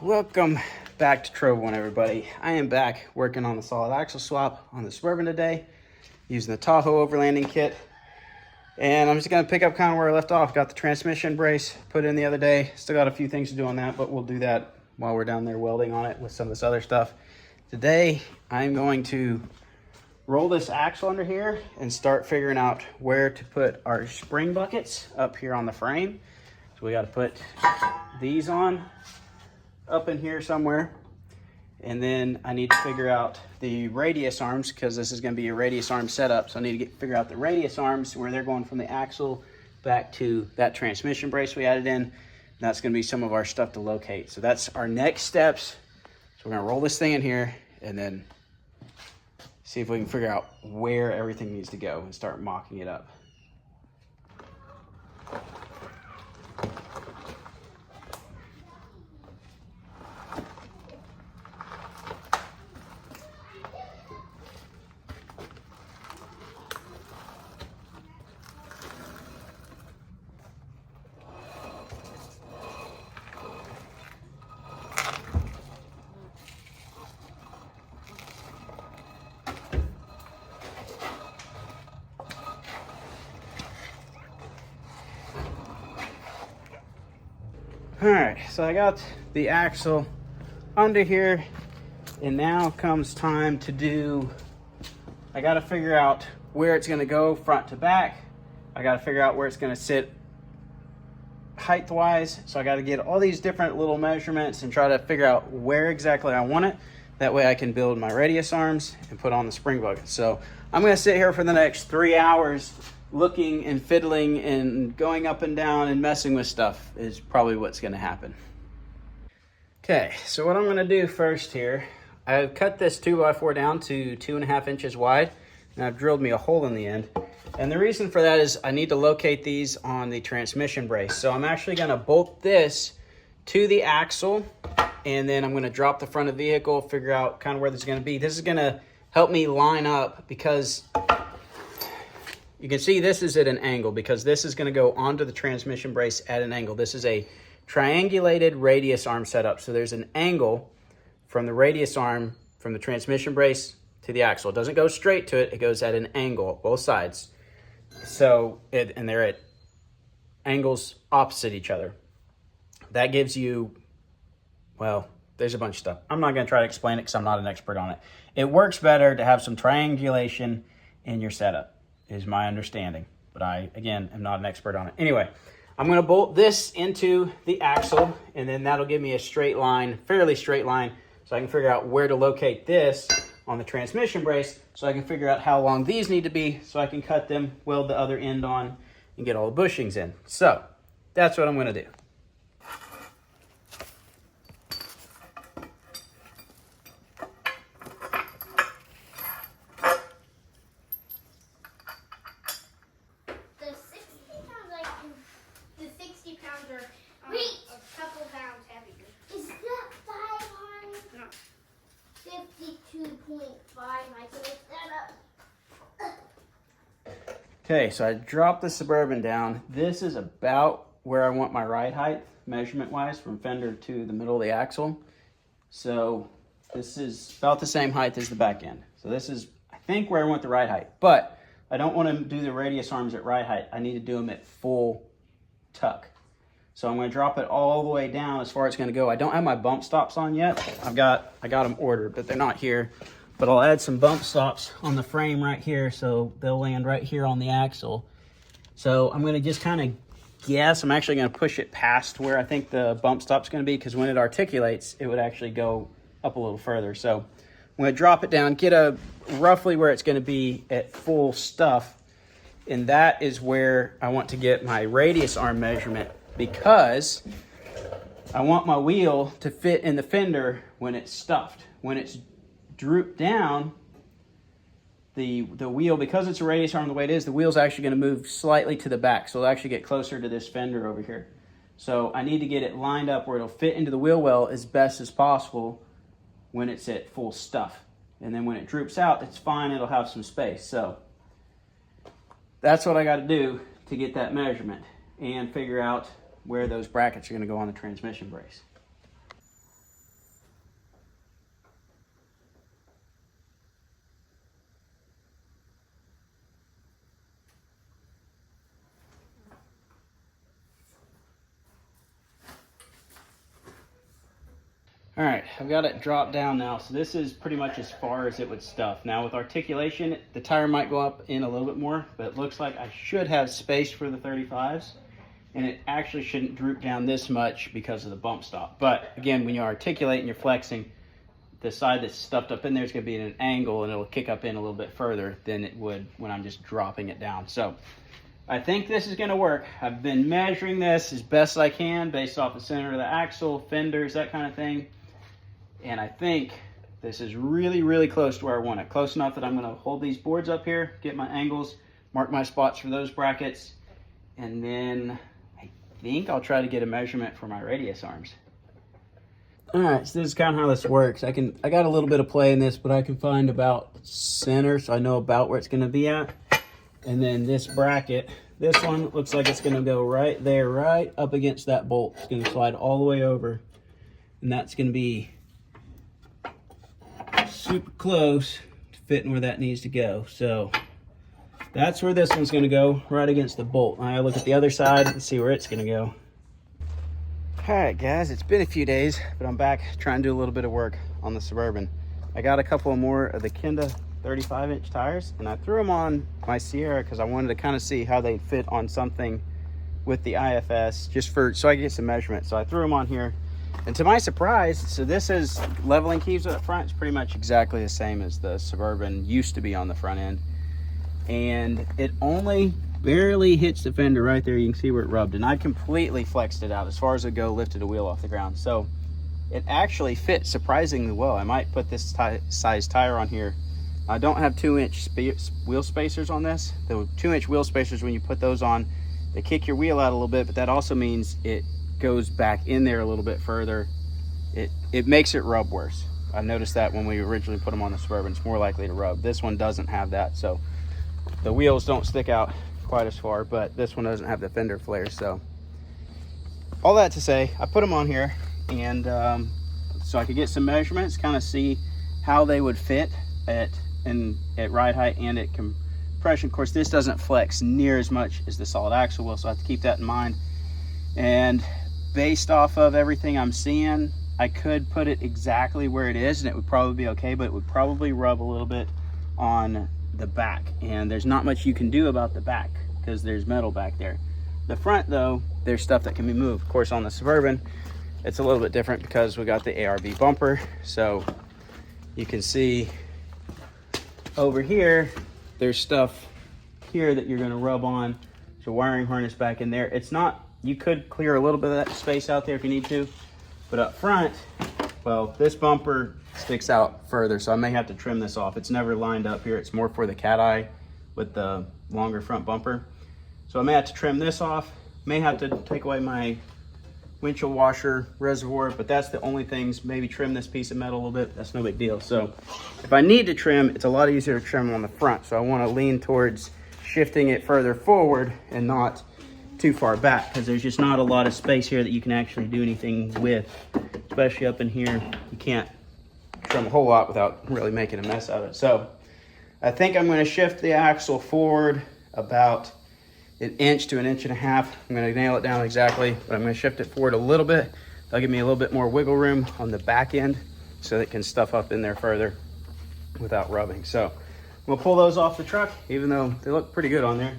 Welcome back to Trove One, everybody. I am back working on the solid axle swap on the Suburban today, using the Tahoe overlanding kit. And I'm just going to pick up kind of where I left off. Got the transmission brace put in the other day. Still got a few things to do on that, but we'll do that while we're down there welding on it with some of this other stuff. Today, I'm going to roll this axle under here and start figuring out where to put our spring buckets up here on the frame. So we got to put these on up in here somewhere, and then I need to figure out the radius arms, because this is going to be a radius arm setup. So I need to figure out the radius arms, where they're going from the axle back to that transmission brace we added in. That's going to be some of our stuff to locate. So that's our next steps. So we're going to roll this thing in here and then see if we can figure out where everything needs to go and start mocking it up. All right, so I got the axle under here, and now comes time to do, I got to figure out where it's going to go front to back. I got to figure out where it's going to sit height wise. So I got to get all these different little measurements and try to figure out where exactly I want it. That way I can build my radius arms and put on the spring bucket. So I'm going to sit here for the next 3 hours looking and fiddling and going up and down and messing with stuff is probably what's going to happen. Okay, so what I'm going to do first here, I've cut this 2x4 down to 2.5 inches wide, and I've drilled me a hole in the end. And the reason for that is I need to locate these on the transmission brace. So I'm actually going to bolt this to the axle, and then I'm going to drop the front of the vehicle, figure out kind of where this is going to be. This is going to help me line up, because you can see this is at an angle, because this is going to go onto the transmission brace at an angle. This is a triangulated radius arm setup. So there's an angle from the radius arm from the transmission brace to the axle. It doesn't go straight to it. It goes at an angle, both sides. So, and they're at angles opposite each other. That gives you, well, there's a bunch of stuff. I'm not going to try to explain it because I'm not an expert on it. It works better to have some triangulation in your setup, is my understanding, but I, again, am not an expert on it. Anyway, I'm going to bolt this into the axle, and then that'll give me a straight line, fairly straight line, so I can figure out where to locate this on the transmission brace, so I can figure out how long these need to be, so I can cut them, weld the other end on, and get all the bushings in. So that's what I'm going to do. Okay, so I dropped the Suburban down. This is about where I want my ride height, measurement-wise, from fender to the middle of the axle. So this is about the same height as the back end. So this is, I think, where I want the ride height. But I don't want to do the radius arms at ride height. I need to do them at full tuck. So I'm going to drop it all the way down as far as it's going to go. I don't have my bump stops on yet. I got them ordered, but they're not here. But I'll add some bump stops on the frame right here, so they'll land right here on the axle. So I'm going to just kind of guess. I'm actually going to push it past where I think the bump stop's going to be, because when it articulates, it would actually go up a little further. So I'm going to drop it down, get a roughly where it's going to be at full stuff, and that is where I want to get my radius arm measurement, because I want my wheel to fit in the fender when it's stuffed. When it's droop down, the wheel, because it's a radius arm the way it is, the wheel's actually going to move slightly to the back, so it'll actually get closer to this fender over here. So I need to get it lined up where it'll fit into the wheel well as best as possible when it's at full stuff. And then when it droops out, it's fine, it'll have some space. So that's what I got to do to get that measurement and figure out where those brackets are going to go on the transmission brace. All right, I've got it dropped down now. So this is pretty much as far as it would stuff. Now with articulation, the tire might go up in a little bit more, but it looks like I should have space for the 35s. And it actually shouldn't droop down this much because of the bump stop. But again, when you articulate and you're flexing, the side that's stuffed up in there is going to be at an angle, and it'll kick up in a little bit further than it would when I'm just dropping it down. So I think this is going to work. I've been measuring this as best I can based off the center of the axle, fenders, that kind of thing. And I think this is really, really close to where I want it. Close enough that I'm going to hold these boards up here, get my angles, mark my spots for those brackets, and then I think I'll try to get a measurement for my radius arms. All right, so this is kind of how this works. I got a little bit of play in this, but I can find about center, so I know about where it's going to be at. And then this bracket, this one looks like it's going to go right there, right up against that bolt. It's going to slide all the way over, and that's going to be super close to fitting where that needs to go. So that's where this one's going to go, right against the bolt. Now I look at the other side and see where it's going to go. All right, guys, it's been a few days, but I'm back trying to do a little bit of work on the Suburban. I got a couple more of the Kenda 35-inch tires, and I threw them on my Sierra because I wanted to kind of see how they'd fit on something with the IFS, so I could get some measurements. So I threw them on here, and to my surprise, so this is leveling keys up front. It's pretty much exactly the same as the Suburban used to be on the front end, and it only barely hits the fender right there. You can see where it rubbed, and I completely flexed it out as far as it go, lifted the wheel off the ground. So it actually fit surprisingly well. I might put this size tire on here. I don't have 2-inch wheel spacers on this. The 2-inch wheel spacers, when you put those on, they kick your wheel out a little bit, but that also means it goes back in there a little bit further. It makes it rub worse. I noticed that when we originally put them on the Suburban, it's more likely to rub. This one doesn't have that, so the wheels don't stick out quite as far, but this one doesn't have the fender flare. So all that to say, I put them on here, and so I could get some measurements, kind of see how they would fit at ride height and at compression. Of course, this doesn't flex near as much as the solid axle will, so I have to keep that in mind. And based off of everything I'm seeing, I could put it exactly where it is and it would probably be okay, but it would probably rub a little bit on the back, and there's not much you can do about the back because there's metal back there. The front, though, there's stuff that can be moved. Of course, on the Suburban, it's a little bit different because we got the ARB bumper. So you can see over here, there's stuff here that you're going to rub on. There's a wiring harness back in there. It's not, you could clear a little bit of that space out there if you need to, but up front, well, this bumper sticks out further, so I may have to trim this off. It's never lined up here. It's more for the cat eye with the longer front bumper. So I may have to trim this off. May have to take away my windshield washer reservoir, but that's the only things. Maybe trim this piece of metal a little bit. That's no big deal. So if I need to trim, it's a lot easier to trim on the front. So I want to lean towards shifting it further forward and not too far back, because there's just not a lot of space here that you can actually do anything with, especially up in here. You can't trim a whole lot without really making a mess of it. So I think I'm going to shift the axle forward about 1 inch to 1.5 inches. I'm going to nail it down exactly, but I'm going to shift it forward a little bit. That'll give me a little bit more wiggle room on the back end so that it can stuff up in there further without rubbing. So we'll pull those off the truck, even though they look pretty good on there.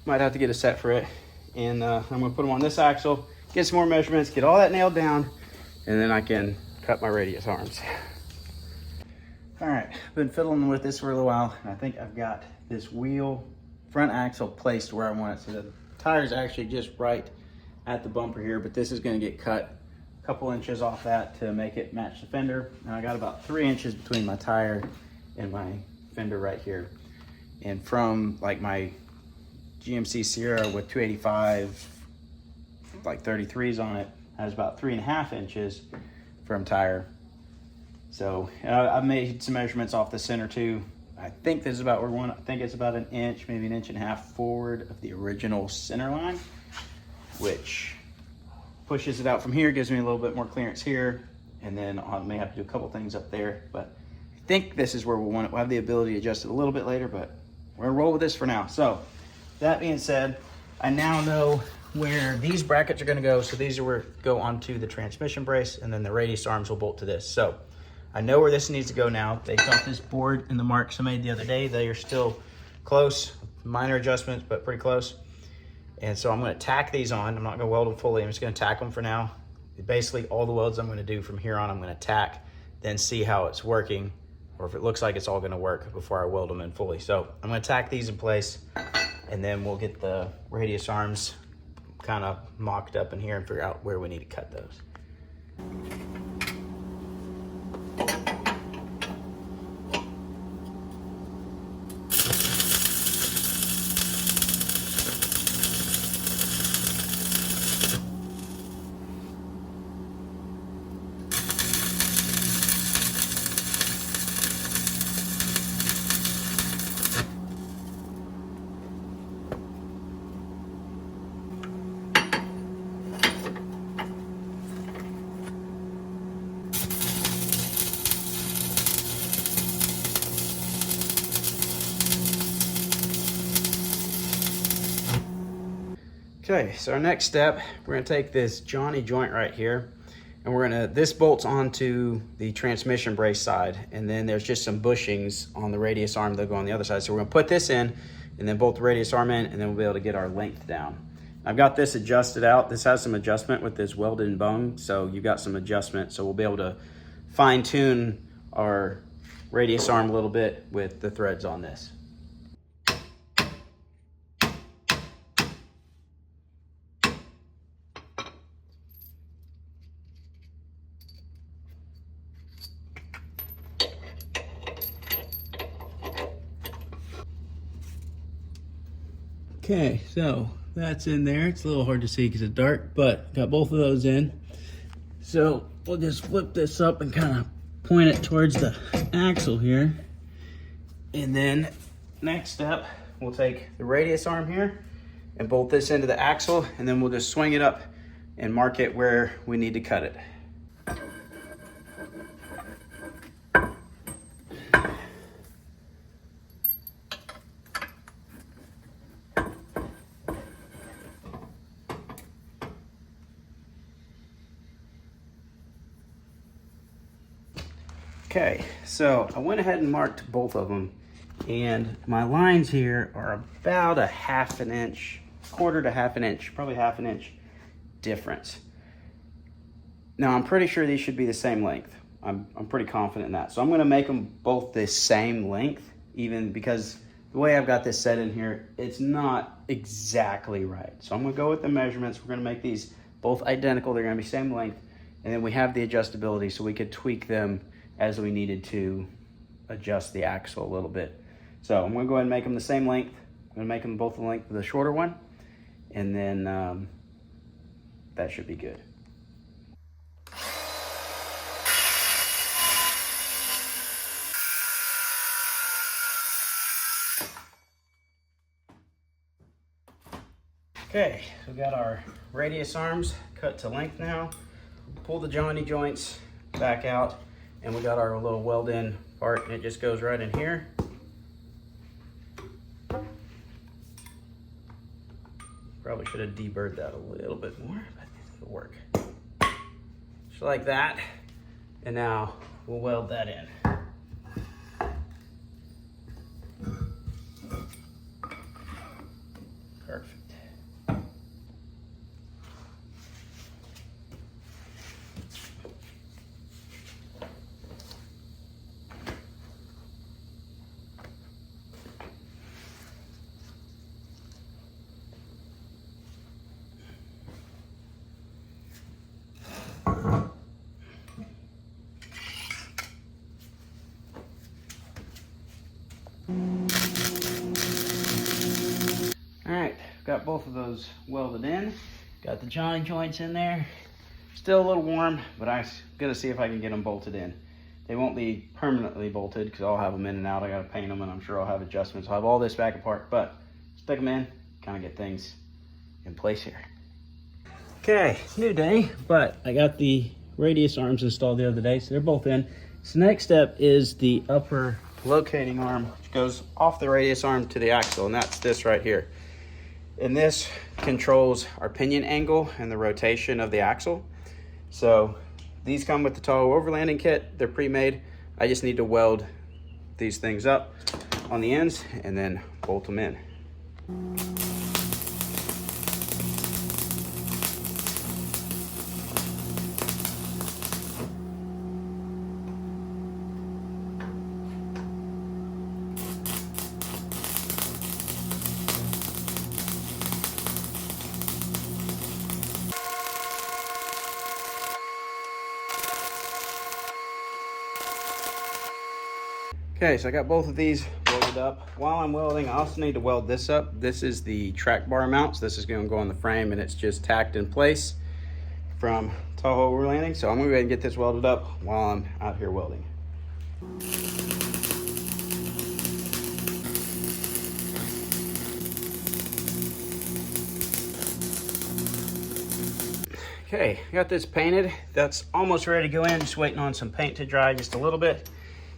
Might have to get a set for it. And I'm going to put them on this axle, get some more measurements, get all that nailed down, and then I can cut my radius arms. All right, I've been fiddling with this for a little while, and I think I've got this wheel front axle placed where I want it. So the tire's actually just right at the bumper here, but this is going to get cut a couple inches off that to make it match the fender. And I got about 3 inches between my tire and my fender right here. And from like my GMC Sierra with 285, like 33s on it, has about 3.5 inches from tire. So I've made some measurements off the center too. I think this is about where we want. I think it's about 1 inch, maybe 1.5 inches forward of the original center line, which pushes it out from here, gives me a little bit more clearance here, and then I may have to do a couple things up there. But I think this is where we want it. We'll have the ability to adjust it a little bit later, but we're gonna roll with this for now. So that being said, I now know where these brackets are gonna go. So these are where go onto the transmission brace, and then the radius arms will bolt to this. So I know where this needs to go now. They got this board in the marks I made the other day. They are still close, minor adjustments, but pretty close. And so I'm gonna tack these on. I'm not gonna weld them fully. I'm just gonna tack them for now. Basically all the welds I'm gonna do from here on, I'm gonna tack, then see how it's working, or if it looks like it's all gonna work before I weld them in fully. So I'm gonna tack these in place, and then we'll get the radius arms kind of mocked up in here and figure out where we need to cut those. Okay, so our next step, we're gonna take this Johnny joint right here, and this bolts onto the transmission brace side, and then there's just some bushings on the radius arm that go on the other side. So we're gonna put this in, and then bolt the radius arm in, and then we'll be able to get our length down. I've got this adjusted out. This has some adjustment with this welded in bone, so you've got some adjustment, so we'll be able to fine tune our radius arm a little bit with the threads on this. Okay, so that's in there. It's a little hard to see because it's dark, but got both of those in. So we'll just flip this up and kind of point it towards the axle here. And then next step, we'll take the radius arm here and bolt this into the axle, and then we'll just swing it up and mark it where we need to cut it. Okay, so I went ahead and marked both of them, and my lines here are about a half an inch, quarter to half an inch, probably half an inch difference. Now I'm pretty sure these should be the same length. I'm pretty confident in that. So I'm gonna make them both the same length, even because the way I've got this set in here, it's not exactly right. So I'm gonna go with the measurements. We're gonna make these both identical. They're gonna be same length, and then we have the adjustability so we could tweak them as we needed to adjust the axle a little bit. So I'm gonna go ahead and make them the same length. I'm gonna make them both the length of the shorter one, and then that should be good. Okay, so we got our radius arms cut to length now. Pull the Johnny joints back out, and we got our little weld in part, and it just goes right in here. Probably should have deburred that a little bit more, but it'll work. Just like that. And now we'll weld that in. Perfect. Got both of those welded in. Got the Johnny joints in there. Still a little warm, but I'm gonna see if I can get them bolted in. They won't be permanently bolted because I'll have them in and out. I gotta paint them, and I'm sure I'll have adjustments. I'll have all this back apart, but stick them in, kind of get things in place here. Okay, new day, but I got the radius arms installed the other day, so they're both in. So next step is the upper locating arm, which goes off the radius arm to the axle, and that's this right here. And this controls our pinion angle and the rotation of the axle. So these come with the Tahoe overlanding kit. They're pre-made. I just need to weld these things up on the ends and then bolt them in. Okay, so I got both of these welded up. While I'm welding, I also need to weld this up. This is the track bar mounts. This is going to go on the frame, and it's just tacked in place from Tahoe overlanding. So I'm going to go ahead and get this welded up while I'm out here welding. Okay, got this painted. That's almost ready to go in. Just waiting on some paint to dry just a little bit.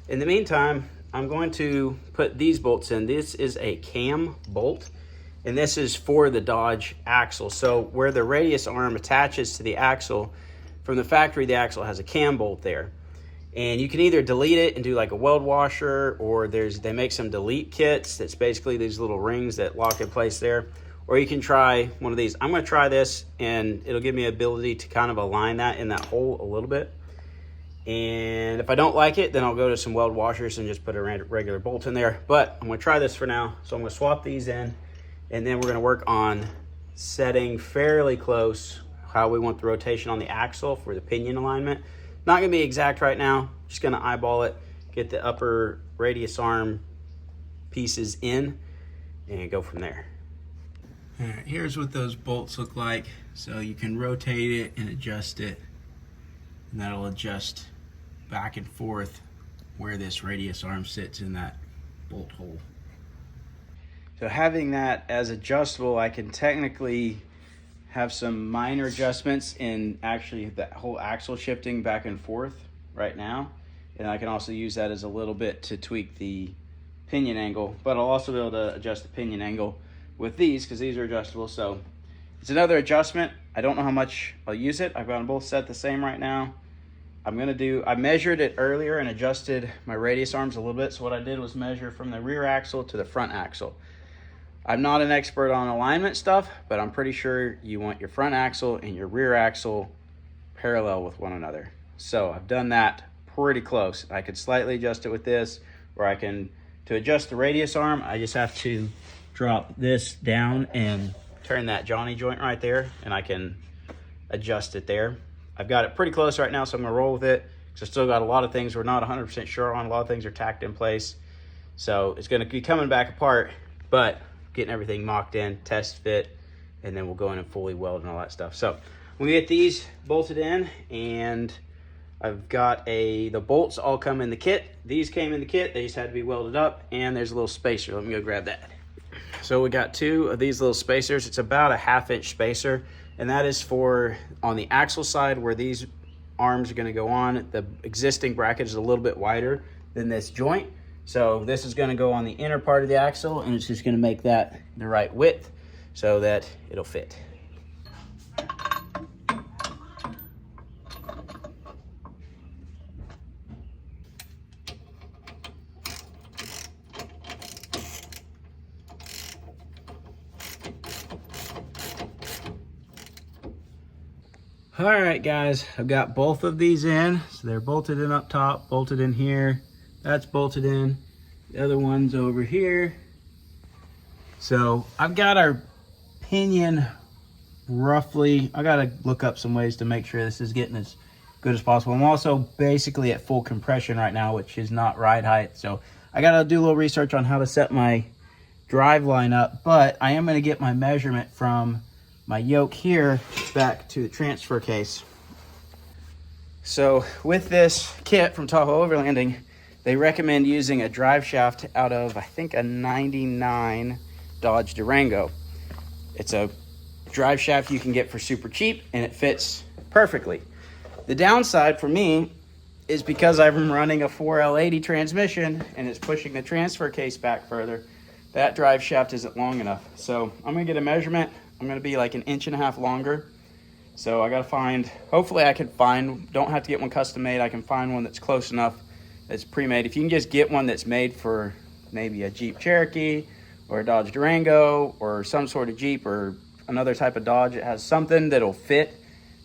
In the meantime, I'm going to put these bolts in. This is a cam bolt, and this is for the Dodge axle. So where the radius arm attaches to the axle, from the factory, the axle has a cam bolt there. And you can either delete it and do like a weld washer, or they make some delete kits that's basically these little rings that lock in place there. Or you can try one of these. I'm gonna try this, and it'll give me the ability to kind of align that in that hole a little bit. And if I don't like it, then I'll go to some weld washers and just put a regular bolt in there. But I'm gonna try this for now. So I'm gonna swap these in, and then we're gonna work on setting fairly close how we want the rotation on the axle for the pinion alignment. Not gonna be exact right now, just gonna eyeball it, get the upper radius arm pieces in, and go from there. All right, here's what those bolts look like. So you can rotate it and adjust it, and that'll adjust back and forth where this radius arm sits in that bolt hole. So having that as adjustable, I can technically have some minor adjustments in actually that whole axle shifting back and forth right now. And I can also use that as a little bit to tweak the pinion angle, but I'll also be able to adjust the pinion angle with these because these are adjustable. So it's another adjustment. I don't know how much I'll use it. I've got them both set the same right now. I measured it earlier and adjusted my radius arms a little bit. So what I did was measure from the rear axle to the front axle. I'm not an expert on alignment stuff, but I'm pretty sure you want your front axle and your rear axle parallel with one another. So I've done that pretty close. I could slightly adjust it with this, or I can, to adjust the radius arm, I just have to drop this down and turn that Johnny joint right there, and I can adjust it there. I've got it pretty close right now, so I'm gonna roll with it, because I still got a lot of things we're not 100% sure on. A lot of things are tacked in place. So it's gonna be coming back apart, but getting everything mocked in, test fit, and then we'll go in and fully weld and all that stuff. So we get these bolted in, and I've got the bolts all come in the kit. These came in the kit, they just had to be welded up, and there's a little spacer. Let me go grab that. So we got two of these little spacers. It's about a 1/2 inch spacer, and that is for on the axle side where these arms are gonna go on. The existing bracket is a little bit wider than this joint. So this is gonna go on the inner part of the axle, and it's just gonna make that the right width so that it'll fit. All right, guys, I've got both of these in. So they're bolted in up top, bolted in here. That's bolted in. The other one's over here. So I've got our pinion roughly, I gotta look up some ways to make sure this is getting as good as possible. I'm also basically at full compression right now, which is not ride height. So I gotta do a little research on how to set my drive line up, but I am gonna get my measurement from my yoke here back to the transfer case. So with this kit from Tahoe Overlanding, they recommend using a drive shaft out of, I think, a 99 Dodge Durango. It's a drive shaft you can get for super cheap, and it fits perfectly. The downside for me is because I'm running a 4L80 transmission and it's pushing the transfer case back further, that drive shaft isn't long enough. So I'm gonna get a measurement. I'm gonna be like 1.5 inches longer. So I gotta find, hopefully I can find, don't have to get one custom made. I can find one that's close enough, that's pre-made. If you can just get one that's made for maybe a Jeep Cherokee or a Dodge Durango or some sort of Jeep or another type of Dodge, it has something that'll fit,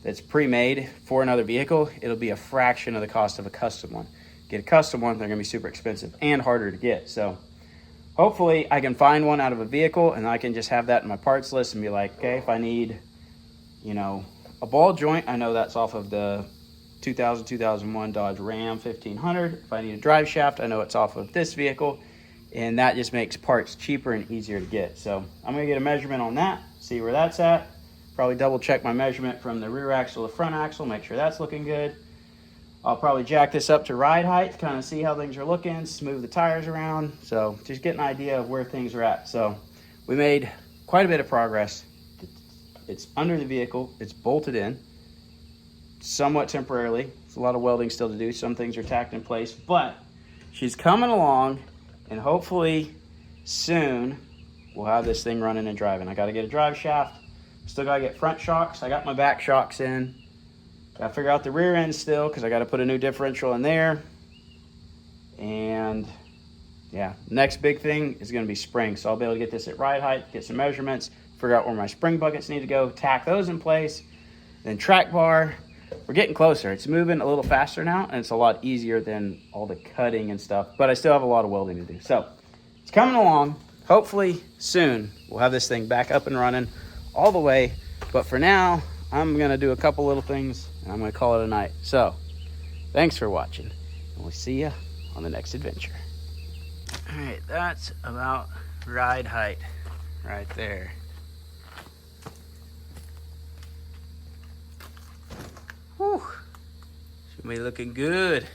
that's pre-made for another vehicle, it'll be a fraction of the cost of a custom one. Get a custom one, they're gonna be super expensive and harder to get. So hopefully I can find one out of a vehicle and I can just have that in my parts list and be like, okay, if I need, you know, a ball joint, I know that's off of the 2001 Dodge Ram 1500. If I need a drive shaft, I know it's off of this vehicle, and that just makes parts cheaper and easier to get. So I'm gonna get a measurement on that, see where that's at. Probably double check my measurement from the rear axle to front axle, make sure that's looking good. I'll probably jack this up to ride height, kind of see how things are looking, smooth the tires around. So just get an idea of where things are at. So we made quite a bit of progress. It's under the vehicle, it's bolted in, somewhat temporarily. There's a lot of welding still to do. Some things are tacked in place, but she's coming along, and hopefully soon we'll have this thing running and driving. I gotta get a drive shaft. Still gotta get front shocks. I got my back shocks in. Gotta figure out the rear end still, because I gotta put a new differential in there. And yeah, next big thing is gonna be springs. So I'll be able to get this at ride height, get some measurements, figure out where my spring buckets need to go, tack those in place, then track bar. We're getting closer. It's moving a little faster now, and it's a lot easier than all the cutting and stuff, but I still have a lot of welding to do. So it's coming along. Hopefully soon we'll have this thing back up and running all the way. But for now, I'm gonna do a couple little things and I'm gonna call it a night. So thanks for watching, and we'll see you on the next adventure. All right, that's about ride height right there. Whew. Should be looking good.